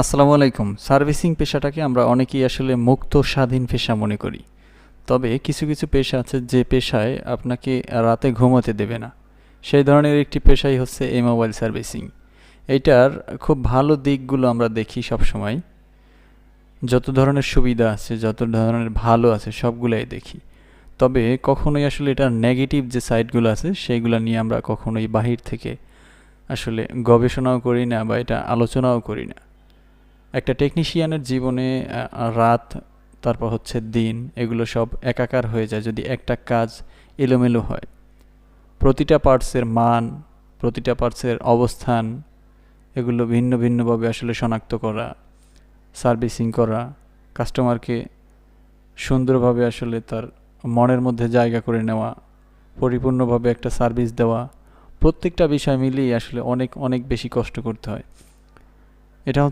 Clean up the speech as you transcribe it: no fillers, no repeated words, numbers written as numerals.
আসসালামু আলাইকুম। সার্ভিসিং পেশাটাকে আমরা অনেকেই আসলে মুক্ত স্বাধীন পেশা মনে করি। তবে কিছু কিছু পেশা আছে যে পেশায় আপনাকে রাতে ঘুমাতে দেবে না। সেই ধরনের একটি পেশাই হচ্ছে এই মোবাইল সার্ভিসিং। এইটার খুব ভালো দিকগুলো আমরা দেখি সবসময়। যত ধরনের সুবিধা আছে, যত ধরনের ভালো আছে সবগুলাই দেখি। তবে কখনোই আসলে এটার নেগেটিভ যে সাইডগুলো আছে সেইগুলো নিয়ে আমরা কখনোই বাহির থেকে আসলে গবেষণাও করি না বা এটা আলোচনাও করি না। একটা টেকনিশিয়ানের জীবনে রাত, তারপর হচ্ছে দিন, এগুলো সব একাকার হয়ে যায় যদি একটা কাজ এলোমেলো হয়। প্রতিটা পার্টসের মান, প্রতিটা পার্টসের অবস্থান, এগুলো ভিন্ন ভিন্নভাবে আসলে শনাক্ত করা, সার্ভিসিং করা, কাস্টমারকে সুন্দরভাবে আসলে তার মনের মধ্যে জায়গা করে নেওয়া, পরিপূর্ণভাবে একটা সার্ভিস দেওয়া, প্রত্যেকটা বিষয় মিলিয়ে আসলে অনেক অনেক বেশি কষ্ট করতে হয়। এটা হচ্ছে